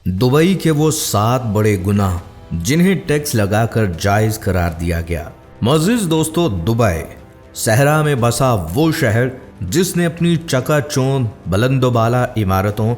Dubai के वो 7 बड़े गुनाह जिन्हें टैक्स लगाकर जायज करार दिया गया। मोअज़्ज़िज़ दोस्तों, दुबई सहरा में बसा वो शहर जिसने अपनी चकाचौंध बुलंदोबाला इमारतों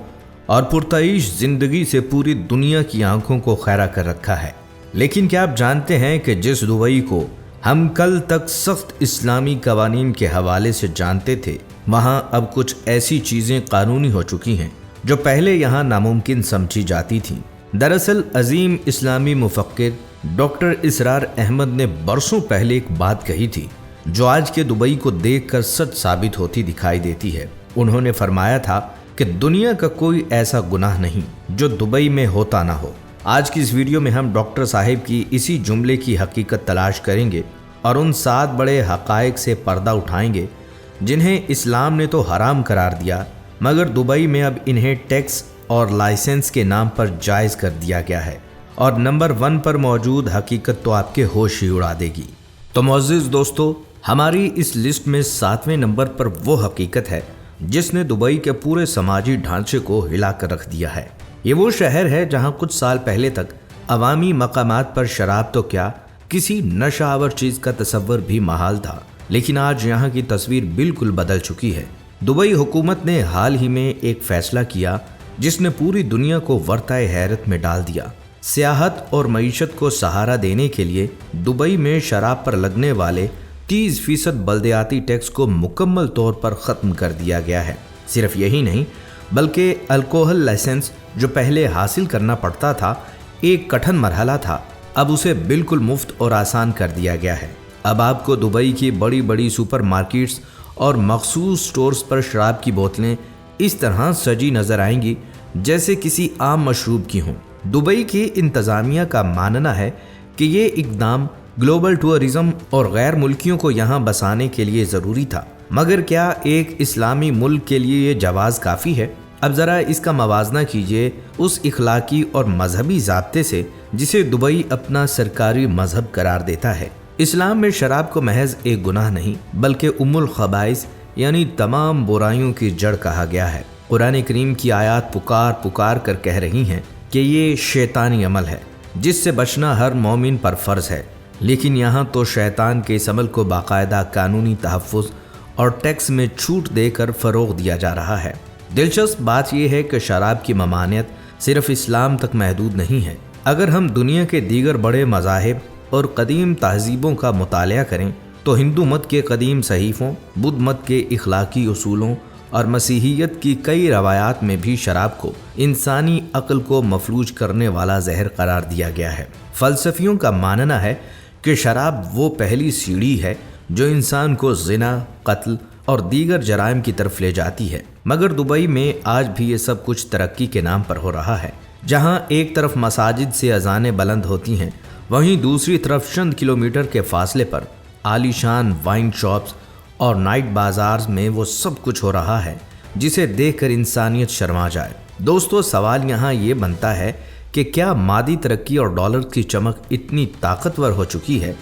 और पुरतईश जिंदगी से पूरी दुनिया की आंखों को खैरा कर रखा है। लेकिन क्या आप जानते हैं कि जिस दुबई को हम कल तक सख्त इस्लामी कवानीन के हवाले से जानते थे, वहाँ अब कुछ ऐसी चीज़ें कानूनी हो चुकी हैं जो पहले यहाँ नामुमकिन समझी जाती थीं। दरअसल अजीम इस्लामी मुफक्किर डॉक्टर इसरार अहमद ने बरसों पहले एक बात कही थी जो आज के दुबई को देखकर सच साबित होती दिखाई देती है। उन्होंने फरमाया था कि दुनिया का कोई ऐसा गुनाह नहीं जो दुबई में होता ना हो। आज की इस वीडियो में हम डॉक्टर साहिब की इसी जुमले की हकीकत तलाश करेंगे और उन 7 बड़े हकायक से पर्दा उठाएंगे जिन्हें इस्लाम ने तो हराम करार दिया, मगर दुबई में अब इन्हें टैक्स और लाइसेंस के नाम पर जायज़ कर दिया गया है। और नंबर 1 पर मौजूद हकीकत तो आपके होश ही उड़ा देगी। तो मुअज़्ज़िज़ दोस्तों, हमारी इस लिस्ट में 7वें नंबर पर वो हकीकत है जिसने दुबई के पूरे समाजी ढांचे को हिला कर रख दिया है। ये वो शहर है जहां कुछ साल पहले तक अवामी मकामात पर शराब तो क्या, किसी नशावर चीज़ का तसव्वुर भी महाल था, लेकिन आज यहाँ की तस्वीर बिल्कुल बदल चुकी है। दुबई हुकूमत ने हाल ही में एक फैसला किया जिसने पूरी दुनिया को वर्ताए हैरत में डाल दिया। सियाहत और मईशत को सहारा देने के लिए दुबई में शराब पर लगने वाले 30% बल्दियाती टैक्स को मुकम्मल तौर पर ख़त्म कर दिया गया है। सिर्फ यही नहीं बल्कि अल्कोहल लाइसेंस जो पहले हासिल करना पड़ता था, एक कठिन मरहला था, अब उसे बिल्कुल मुफ्त और आसान कर दिया गया है। अब आपको दुबई की बड़ी बड़ी सुपर मार्केट्स और मखसूस स्टोर्स पर शराब की बोतलें इस तरह सजी नजर आएंगी जैसे किसी आम मशरूब की हों। दुबई की इंतज़ामिया का मानना है कि ये इक़दाम ग्लोबल टूरिज़्म और गैर मुल्कियों को यहाँ बसाने के लिए ज़रूरी था, मगर क्या एक इस्लामी मुल्क के लिए ये जवाज़ काफ़ी है? अब ज़रा इसका मवाजना कीजिए उस इखलाकी और मजहबी ज़ाब्ते से जिसे दुबई अपना सरकारी मजहब करार देता है। इस्लाम में शराब को महज एक गुनाह नहीं बल्कि उम्मुल खबाइस यानी तमाम बुराइयों की जड़ कहा गया है। कुरान करीम की आयत पुकार पुकार कर कह रही हैं कि ये शैतानी अमल है जिससे बचना हर मोमिन पर फ़र्ज है, लेकिन यहाँ तो शैतान के इस अमल को बाकायदा कानूनी तहफ़्फ़ुज़ और टैक्स में छूट देकर फ़रोग़ दिया जा रहा है। दिलचस्प बात यह है कि शराब की ममानियत सिर्फ इस्लाम तक महदूद नहीं है। अगर हम दुनिया के दीगर बड़े मज़ाहिब और कदीम तहज़ीबों का मुतालिया करें तो हिंदू मत के कदीम सहीफ़ों, बुद्ध मत के इखलाकी उसूलों और मसीहियत की कई रवायात में भी शराब को इंसानी अक्ल को मफलूज करने वाला जहर करार दिया गया है। फ़लसफ़ियों का मानना है कि शराब वो पहली सीढ़ी है जो इंसान को ज़िना, कत्ल और दीगर जराइम की तरफ ले जाती है। मगर दुबई में आज भी ये सब कुछ तरक्की के नाम पर हो रहा है। जहाँ एक तरफ मसाजिद से अज़ानें बुलंद होती हैं, वहीं दूसरी तरफ चंद किलोमीटर के फासले पर आलीशान वाइन शॉप्स और नाइट बाज़ार में वो सब कुछ हो रहा है जिसे देखकर इंसानियत शर्मा जाए। दोस्तों, सवाल यहाँ ये बनता है कि क्या मादी तरक्की और डॉलर की चमक इतनी ताकतवर हो चुकी है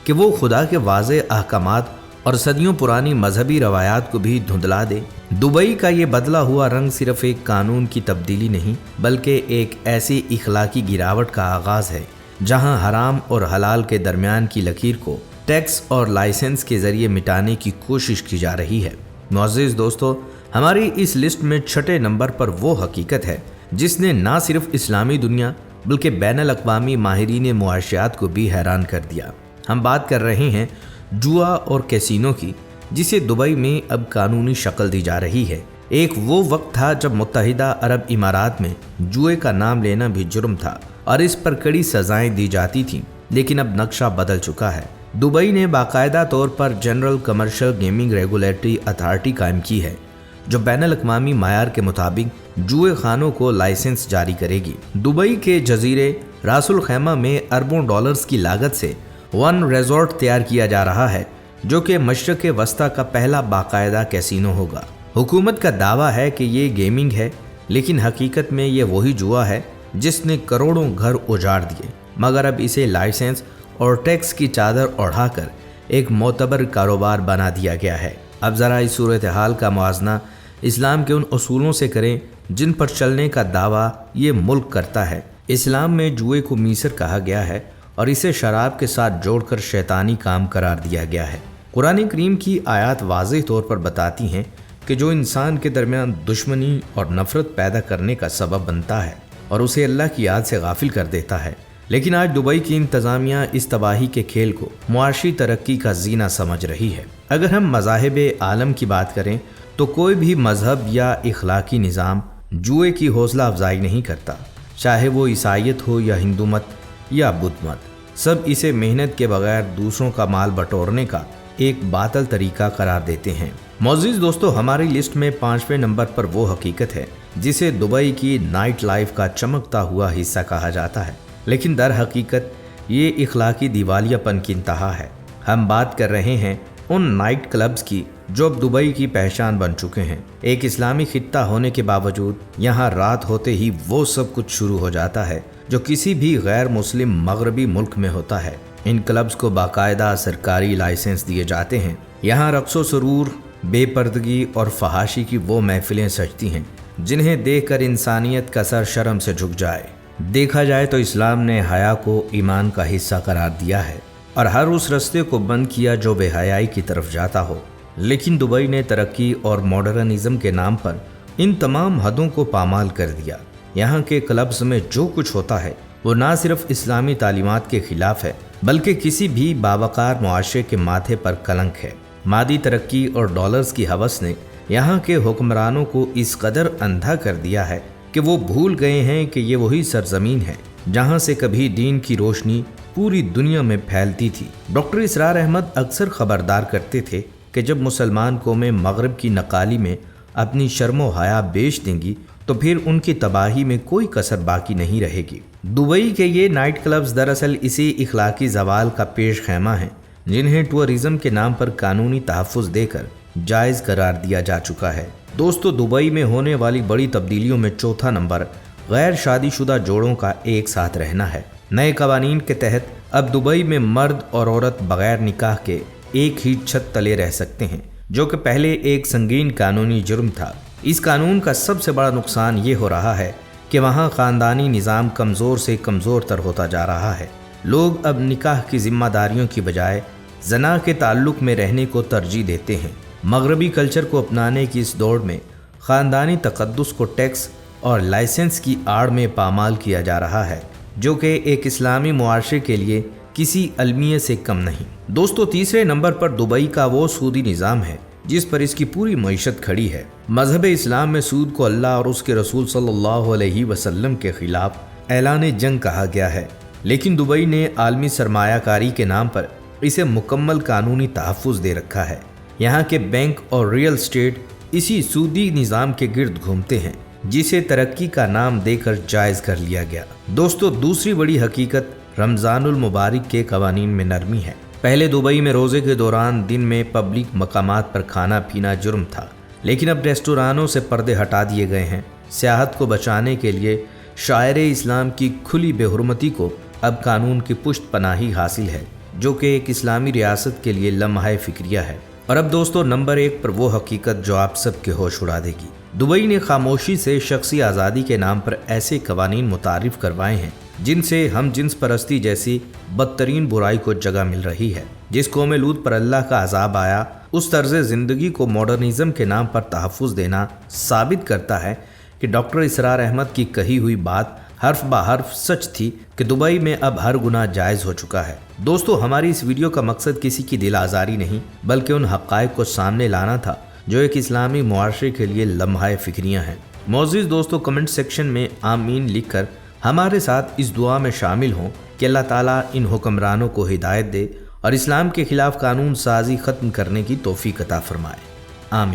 कि वो खुदा के वाज़े अहकामात और सदियों पुरानी मजहबी रवायात को भी धुंधला दे? दुबई का ये बदला हुआ रंग सिर्फ एक कानून की तब्दीली नहीं बल्कि एक ऐसी इखलाकी गिरावट का आगाज़ है जहाँ हराम और हलाल के दरमियान की लकीर को टैक्स और लाइसेंस के ज़रिए मिटाने की कोशिश की जा रही है। मुअज़्ज़िज़ दोस्तों, हमारी इस लिस्ट में 6ठे नंबर पर वो हकीकत है जिसने ना सिर्फ इस्लामी दुनिया बल्कि बैनुल अक़वामी माहिरीन मुआशियात को भी हैरान कर दिया। हम बात कर रहे हैं जुआ और कैसीनो की, जिसे दुबई में अब कानूनी शक्ल दी जा रही है। एक वो वक्त था जब मुत्तहिदा अरब इमारात में जुए का नाम लेना भी जुर्म था और इस पर कड़ी सजाएं दी जाती थीं, लेकिन अब नक्शा बदल चुका है। दुबई ने बाकायदा तौर पर general commercial gaming regulatory authority कायम की है जो बैनुल अक़वामी मायार के मुताबिक जुए खानों को लाइसेंस जारी करेगी। दुबई के जजीरे रासुल खैमा में अरबों डॉलर्स की लागत से वन रिजॉर्ट तैयार किया जा रहा है जो कि मशरक़ वस्ता का पहला बाकायदा कैसीनो होगा। हुकूमत का दावा है कि ये गेमिंग है, लेकिन हकीकत में ये वही जुआ है जिसने करोड़ों घर उजाड़ दिए, मगर अब इसे लाइसेंस और टैक्स की चादर ओढ़ाकर एक मोतबर कारोबार बना दिया गया है। अब ज़रा इस सूरत हाल का मुआजना इस्लाम के उन उसूलों से करें जिन पर चलने का दावा ये मुल्क करता है। इस्लाम में जुए को मीसर कहा गया है और इसे शराब के साथ जोड़कर शैतानी काम करार दिया गया है। कुरान करीम की आयत वाज़ेह तौर पर बताती हैं कि जो इंसान के दरमियान दुश्मनी और नफरत पैदा करने का सबब बनता है और उसे अल्लाह की याद से गाफिल कर देता है। लेकिन आज दुबई की इंतज़ामिया इस तबाही के खेल को मुआशी तरक्की का जीना समझ रही है। अगर हम मज़ाहिब आलम की बात करें तो कोई भी मजहब या इखलाकी निज़ाम जुए की हौसला अफजाई नहीं करता, चाहे वो ईसाईयत हो या हिंदू मत या बुद्ध मत। सब इसे मेहनत के बगैर दूसरों का माल बटोरने का एक बातल तरीका करार देते हैं। मौजूद दोस्तों, हमारी लिस्ट में 5वें नंबर पर वो हकीकत है जिसे दुबई की नाइट लाइफ का चमकता हुआ हिस्सा कहा जाता है, लेकिन दर हकीकत ये इखलाकी दिवालियापन की इंतहा है। हम बात कर रहे हैं उन नाइट क्लब्स की जो अब दुबई की पहचान बन चुके हैं। एक इस्लामी खित्ता होने के बावजूद यहाँ रात होते ही वो सब कुछ शुरू हो जाता है जो किसी भी गैर मुस्लिम मगरबी मुल्क में होता है। इन क्लब्स को बाकायदा सरकारी लाइसेंस दिए जाते हैं। यहाँ रक्सो सुरूर, बेपर्दगी और फहाशी की वो महफिलें सजती हैं जिन्हें देखकर इंसानियत का सर शर्म से झुक जाए। देखा जाए तो इस्लाम ने हया को ईमान का हिस्सा करार दिया है और हर उस रास्ते को बंद किया जो बेहयाई की तरफ जाता हो। लेकिन दुबई ने तरक्की और मॉडर्निज्म के नाम पर इन तमाम हदों को पामाल कर दिया। यहाँ के क्लब्स में जो कुछ होता है वो ना सिर्फ इस्लामी तालीमात के खिलाफ है बल्कि किसी भी बावकार मुआशरे के माथे पर कलंक है। मादी तरक्की और डॉलर्स की हवस ने यहाँ के हुक्मरानों को इस कदर अंधा कर दिया है कि वो भूल गए हैं कि ये वही सरजमीन है जहाँ से कभी दीन की रोशनी पूरी दुनिया में फैलती थी। डॉक्टर इसरार अहमद अक्सर खबरदार करते थे कि जब मुसलमान कौमें मगरब की नकाली में अपनी शर्मो हया बेच देंगी तो फिर उनकी तबाही में कोई कसर बाकी नहीं रहेगी। दुबई के ये नाइट क्लब्स दरअसल इसी इखलाकी जवाल का पेश खैमा है जिन्हें टूरिज्म के नाम पर कानूनी तहफ़्फ़ुज़ देकर जायज़ करार दिया जा चुका है। दोस्तों, दुबई में होने वाली बड़ी तब्दीलियों में चौथा नंबर गैर शादीशुदा जोड़ों का एक साथ रहना है। नए कवानीन के तहत अब दुबई में मर्द और औरत बगैर निकाह के एक ही छत तले रह सकते हैं, जो कि पहले एक संगीन कानूनी जुर्म था। इस कानून का सबसे बड़ा नुकसान ये हो रहा है कि वहाँ ख़ानदानी निज़ाम कमज़ोर से कमज़ोर तर होता जा रहा है। लोग अब निकाह की जिम्मेदारियों की बजाय जना के ताल्लुक़ में रहने को तरजीह देते हैं। मगरबी कल्चर को अपनाने की इस दौड़ में ख़ानदानी तक़द्दुस को टैक्स और लाइसेंस की आड़ में पामाल किया जा रहा है, जो कि एक इस्लामी मुआशरे के लिए किसी अलमियत से कम नहीं। दोस्तों, तीसरे नंबर पर दुबई का वो सूदी निज़ाम है जिस पर इसकी पूरी मईशत खड़ी है। मजहब इस्लाम में सूद को अल्लाह और उसके रसूल सल्लल्लाहु अलैहि वसल्लम के खिलाफ ऐलान जंग कहा गया है, लेकिन दुबई ने आलमी सरमायाकारी के नाम पर इसे मुकम्मल कानूनी तहफ़्फ़ुज़ दे रखा है। यहाँ के बैंक और रियल स्टेट इसी सूदी निज़ाम के गिर्द घूमते हैं जिसे तरक्की का नाम देकर जायज़ कर लिया गया। दोस्तों, दूसरी बड़ी हकीकत रमज़ानुल मुबारक के कवानीन में नरमी है। पहले दुबई में रोज़े के दौरान दिन में पब्लिक मकामात पर खाना पीना जुर्म था, लेकिन अब रेस्टोरानों से पर्दे हटा दिए गए हैं। सियाहत को बचाने के लिए शायर इस्लाम की खुली बेहुरमती को अब कानून की पुश्त पनाही हासिल है, जो कि एक इस्लामी रियासत के लिए लम्हा फिक्रिया है। और अब दोस्तों, नंबर 1 पर वो हकीकत जो आप सबके होश उड़ा देगी। दुबई ने खामोशी से शख्सी आज़ादी के नाम पर ऐसे कवानीन मुतारिफ करवाए हैं जिनसे हम जिन्स परस्ती जैसी बदतरीन बुराई को जगह मिल रही है। जिस कौम लूत पर अल्लाह का अजाब आया, उस तर्ज ज़िंदगी को मॉडर्निज्म के नाम पर तहफ़्फ़ुज़ देना साबित करता है कि डॉक्टर इसरार अहमद की कही हुई बात हर्फ बा हर्फ सच थी कि दुबई में अब हर गुनाह जायज़ हो चुका है। दोस्तों, हमारी इस वीडियो का मकसद किसी की दिल आज़ारी नहीं बल्कि उन हक़ाइक़ को सामने लाना था जो एक इस्लामी मुआशरे के लिए लम्हा फिक्रियाँ हैं। मौजूद दोस्तों, कमेंट सेक्शन में आमीन लिखकर हमारे साथ इस दुआ में शामिल हों कि अल्लाह ताला इन हुक्मरानों को हिदायत दे और इस्लाम के खिलाफ कानून साजी ख़त्म करने की तौफीक अता फरमाए।